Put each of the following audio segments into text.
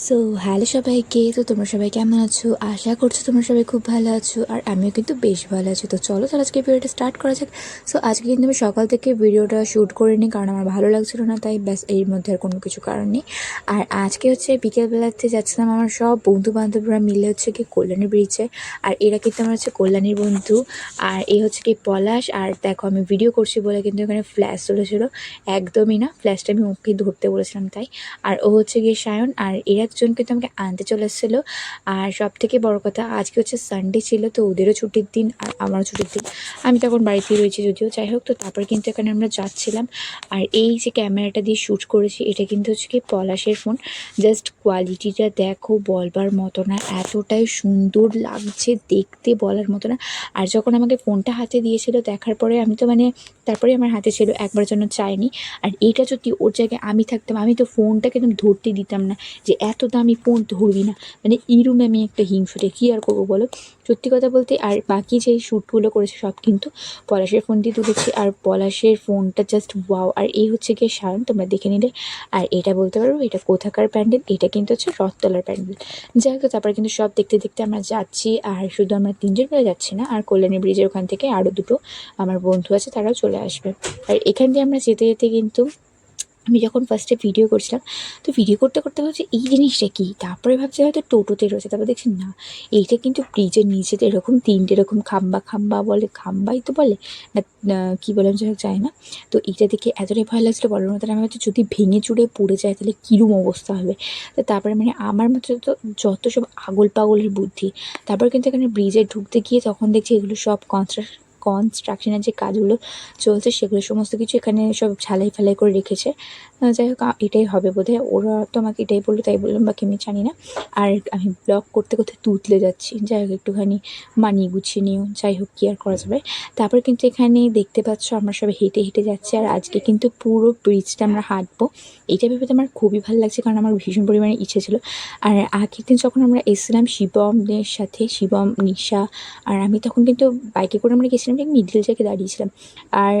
So hello সবাইকে। তো তোমরা সবাই কেমন আছো? আশা করছো তোমরা সবাই খুব ভালো আছো, আর আমিও কিন্তু বেশ ভালো আছি। তো চলো তাহলে আজকে ভিডিওটা স্টার্ট করা যাক। সো আজকে কিন্তু আমি সকাল থেকে ভিডিওটা শ্যুট করে নিই, কারণ আমার ভালো লাগছিল না, তাই ব্যাস এর মধ্যে আর কোনো কিছু কারণ নেই। আর আজকে হচ্ছে বিকেলবেলাতে যাচ্ছিলাম আমার সব বন্ধু বান্ধবরা মিলে হচ্ছে কি কল্যাণী ব্রিজে। আর এরা কিন্তু আমার হচ্ছে কল্যাণীর বন্ধু, আর এই হচ্ছে কি পলাশ। আর দেখো আমি ভিডিও করছি বলে কিন্তু এখানে ফ্ল্যাশ চলেছিল, একদমই না, ফ্ল্যাশটা আমি ওকে ধরতে বলেছিলাম তাই। আর ও হচ্ছে গিয়ে সায়ন, আর এরা দুজন কিন্তু আমাকে আনতে চলে এসেছিলো। আর সব থেকে বড় কথা, আজকে হচ্ছে সানডে ছিল, তো ওদেরও ছুটির দিন আর আমারও ছুটির দিন। আমি তখন বাড়িতেই রয়েছি যদিও, যাই হোক। তো তারপর কিন্তু এখানে আমরা যাচ্ছিলাম। আর এই যে ক্যামেরাটা দিয়ে শ্যুট করেছি, এটা কিন্তু হচ্ছে কি পলাশের ফোন। জাস্ট কোয়ালিটিটা দেখো, বলবার মতো না, এতটাই সুন্দর লাগছে দেখতে, বলার মতো না। আর যখন আমাকে ফোনটা হাতে দিয়েছিল, দেখার পরে আমি তো মানে তারপরে আমার হাতে ছিল, একবার জন্য চাইনি। আর এইটা যদি ওর জায়গায় আমি থাকতাম, আমি তো ফোনটাকে একদম ধরতে দিতাম না, যে এত দামি ফোন ধরবি না। মানে এইরকম আমি একটা হিংসুটে, কী আর করবো বলো, সত্যি কথা বলতে। আর বাকি যে শ্যুটগুলো করেছে সব কিন্তু পলাশের ফোন দিয়ে তুলেছি, আর পলাশের ফোনটা জাস্ট ওয়াও। আর এই হচ্ছে গিয়ে সায়ন, তোমরা দেখে নিলে। আর এটা বলতে পারবো এটা কোথাকার প্যান্ডেল, এটা কিন্তু হচ্ছে রথতলার প্যান্ডেল। যাই হোক, তারপরে কিন্তু সব দেখতে দেখতে আমরা যাচ্ছি। আর শুধু আমরা তিনজন মিলে যাচ্ছি না, আর কল্যাণী ব্রিজের ওখান থেকে আরও দুটো আমার বন্ধু আছে, তারাও চলে আসবে। আর এখান দিয়ে আমরা যেতে যেতে কিন্তু আমি যখন ফার্স্টে ভিডিও করছিলাম, তো ভিডিও করতে করতে ভাবছি এই জিনিসটা কী, তারপরে ভাবছি হয়তো টোটোতে রয়েছে, তারপর দেখছি না, এইটা কিন্তু ব্রিজের নিচেতে এরকম তিনটে এরকম খাম্বা খাম্বা বলে, খাম্বাই তো বলে না, কী বলে আমি যাই না। তো এইটা দেখে এতটাই ভয় লাগছিলো বলার মতো না। আমি হচ্ছে যদি ভেঙে চুরে পড়ে যায় তাহলে কীরকম অবস্থা হবে। তো তারপরে মানে আমার মতো তো যত সব আগল পাগলের বুদ্ধি। তারপর কিন্তু এখানে ব্রিজে ঢুকতে গিয়ে তখন দেখছি এগুলো সব কনস্ট্রাকশনের যে কাজগুলো চলছে, সেগুলো সমস্ত কিছু এখানে সব ঝালাই ফালাই করে রেখেছে। যাই হোক, এটাই হবে বোধহয়, ওরা তো আমাকে এটাই বললো, তাই বললাম, বাকি আমি জানি না। আর আমি ব্লগ করতে করতে তুতলে যাচ্ছি, যাই হোক একটুখানি মানিয়ে গুছিয়ে নিও, যাই হোক কী আর করা যাবে। তারপর কিন্তু এখানে দেখতে পাচ্ছ আমরা সব হেঁটে হেঁটে যাচ্ছি, আর আজকে কিন্তু পুরো ব্রিজটা আমরা হাঁটবো। এটা ভেবে তো আমার খুবই ভালো লাগছে, কারণ আমার ভীষণ পরিমাণে ইচ্ছে ছিল। আর আগের দিন যখন আমরা এসেছিলাম শিবমের সাথে, শিবম, নিশা আর আমি, তখন কিন্তু বাইকে করে আমরা গেছিলাম, ঠিক মিডল জায়গায় দাঁড়িয়েছিলাম। আর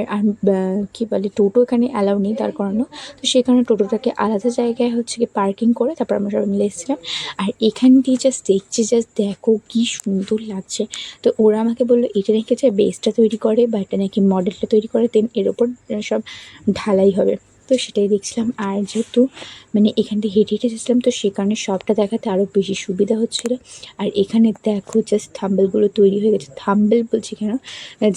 কী বলে, টোটো এখানে অ্যালাউ নেই দাঁড় করানো, তো সেই কারণে টোটোটাকে আলাদা জায়গায় হচ্ছে কি পার্কিং করে তারপর আমরা সবাই মিলে এসেছিলাম। আর এখান দিয়ে জাস্ট দেখছি, জাস্ট দেখো কী সুন্দর লাগছে। তো ওরা আমাকে বললো এটা নাকি হচ্ছে বেসটা তৈরি করে, বা এটা নাকি মডেলটা তৈরি করে, দেন এর ওপর সব ঢালাই হবে। তো সেটাই দেখছিলাম। আর যেহেতু মানে এখান থেকে হেঁটে হেঁটে এসেছিলাম, তো সে কারণে সবটা দেখাতে আরও বেশি সুবিধা হচ্ছিলো। আর এখানে দেখো জাস্ট থাম্বেলগুলো তৈরি হয়ে গেছে, থাম্বেল বলছি কেন,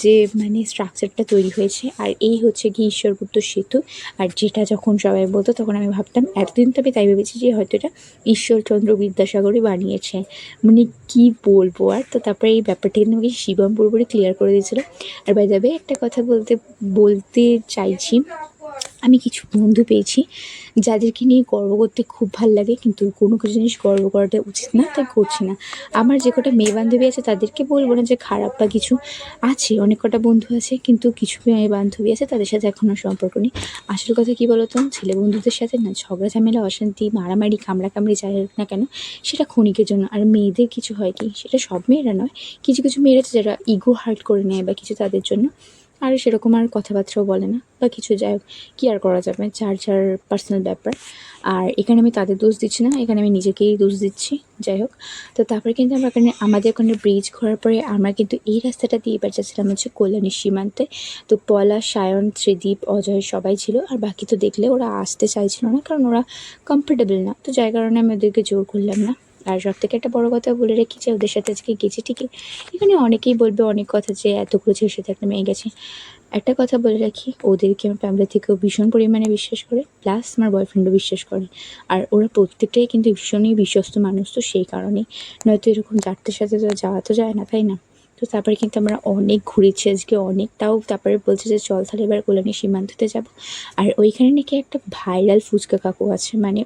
যে মানে স্ট্রাকচারটা তৈরি হয়েছে। আর এই হচ্ছে কি ঈশ্বরগুপ্ত সেতু। আর যেটা যখন সবাই বলতো তখন আমি ভাবতাম, এতদিন তো আমি তাই ভেবেছি যে হয়তো এটা ঈশ্বরচন্দ্র বিদ্যাসাগরই বানিয়েছে, মানে কি বলবো আর। তো তারপরে এই ব্যাপারটা কিন্তু আমাকে শিবম পুরোপুরি ক্লিয়ার করে দিয়েছিলো। আর বাই দ্য ওয়ে একটা কথা বলতে বলতে চাইছি, আমি কিছু বন্ধু পেয়েছি যাদেরকে নিয়ে গর্ব করতে খুব ভাল লাগে, কিন্তু কোনো কিছু জিনিস গর্ব করাটা উচিত না, তাই করছি না। আমার যে কটা মেয়ে বান্ধবী আছে তাদেরকে বলবো না যে খারাপ বা কিছু, আছে অনেক কটা বন্ধু আছে, কিন্তু কিছু মেয়ে বান্ধবী আছে তাদের সাথে এখনও সম্পর্ক নেই। আসল কথা কী বলো তো, ছেলে বন্ধুদের সাথে না ঝগড়া ঝামেলা, অশান্তি, মারামারি, কামড়াকামড়ি যাই হোক না কেন, সেটা ক্ষণিকের জন্য। আর মেয়েদের কিছু হয় কি, সেটা সব মেয়েরা নয়, কিছু কিছু মেয়েরা আছে যারা ইগো হার্ট করে নেয় বা কিছু, তাদের জন্য আর সেরকম আর কথাবার্তাও বলে না বা কিছু, যাই হোক কী আর করা যাবে, যার যার পার্সোনাল ব্যাপার। আর এখানে আমি তাদের দোষ দিচ্ছি না, এখানে আমি নিজেকেই দোষ দিচ্ছি। যাই হোক, তো তারপরে কিন্তু আমরা আমাদের ওখানে ব্রিজ ঘোরার পরে আমরা কিন্তু এই রাস্তাটা দিয়ে এবার যাচ্ছিলাম হচ্ছে কল্যাণীর সীমান্তে। তো পলাশ, সায়ন, ত্রিদীপ, অজয় সবাই ছিল। আর বাকি তো দেখলে ওরা আসতে চাইছিল না, কারণ ওরা কমফোর্টেবল না, তো যার কারণে আমি ওদেরকে জোর করলাম না। আর সব থেকে একটা বড় কথা বলে রেখি যে ওদের সাথে আজকে গেছি ঠিকই, এখানে অনেকেই বলবে অনেক কথা যে এতগুলো ছেলের সাথে একটা মেয়ে গেছে। একটা কথা বলে রাখি, ওদেরকে আমার ফ্যামিলি থেকেও ভীষণ পরিমাণে বিশ্বাস করে, প্লাস আমার বয়ফ্রেন্ডও বিশ্বাস করে। আর ওরা প্রত্যেকটাই কিন্তু ভীষণই বিশ্বস্ত মানুষ, তো সেই কারণেই, নয়তো এরকম যাত্রার সাথে তো যাওয়া তো যায় না, তাই না। তো তারপরে কিন্তু আমরা অনেক ঘুরেছি আজকে, অনেক, তাও তারপরে বলছে যে চল তাহলে এবার কল্যাণী সীমান্ততে যাব। আর ওইখানে নাকি একটা ভাইরাল ফুচকা কাকু আছে, মানে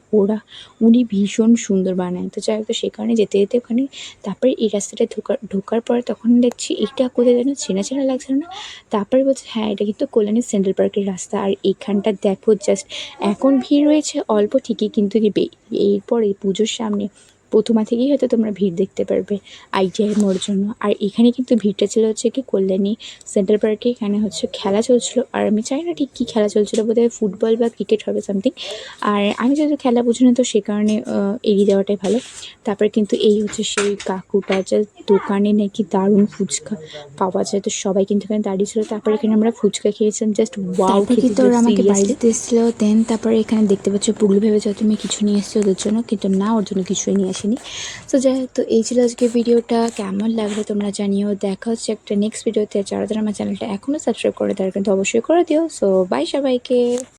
উনি ভীষণ সুন্দর বানায়। তো যাই হোক, তো সেই কারণে যেতে যেতে ওখানে, তারপরে এই রাস্তাটায় ঢোকার পরে তখন দেখছি এইটা কোথায় যেন চেনা চেনা লাগছিল না। তারপরে বলছে হ্যাঁ এটা কিন্তু কল্যাণী সেন্ট্রাল পার্কের রাস্তা। আর এইখানটা দেখো জাস্ট, এখন ভিড় রয়েছে অল্প ঠিকই, কিন্তু এরপর এই পুজোর সামনে প্রথমা থেকেই হয়তো তোমরা ভিড় দেখতে পারবে আইটিআই মোড়ের জন্য। আর এখানে কিন্তু ভিড়টা ছিল হচ্ছে কি কল্যাণী সেন্ট্রাল পার্কে, এখানে হচ্ছে খেলা চলছিল। আর আমি চাই না ঠিক কী খেলা চলছিল, বোধহয় ফুটবল বা ক্রিকেট হবে সামথিং। আর আমি যেহেতু খেলা বুঝি না, তো সে কারণে এড়িয়ে দেওয়াটাই ভালো। তারপরে কিন্তু এই হচ্ছে সেই কাকুটা, যা দোকানে নাকি দারুণ ফুচকা পাওয়া যায়, তো সবাই কিন্তু এখানে দাঁড়িয়ে ছিল। তারপরে এখানে আমরা ফুচকা খেয়েছিলাম, জাস্ট ওয়াও খেতে ছিল আমাকে বাড়ি দিতে এসেছিলো। দেন তারপরে এখানে দেখতে পাচ্ছ পুগলু ভেবেছে তুমি কিছু নিয়ে এসছো ওদের জন্য, কিন্তু না, ওর জন্য কিছুই নিয়ে আসেনি। তো যাই হোক, তো এই ছিল আজকে ভিডিওটা, কেমন লাগলো তোমরা জানিও। দেখা হচ্ছে একটা নেক্সট ভিডিওতে। যারা যারা আমার চ্যানেলটা এখনও সাবস্ক্রাইব করে তারা কিন্তু অবশ্যই করে দিও। সো বাই সবাইকে।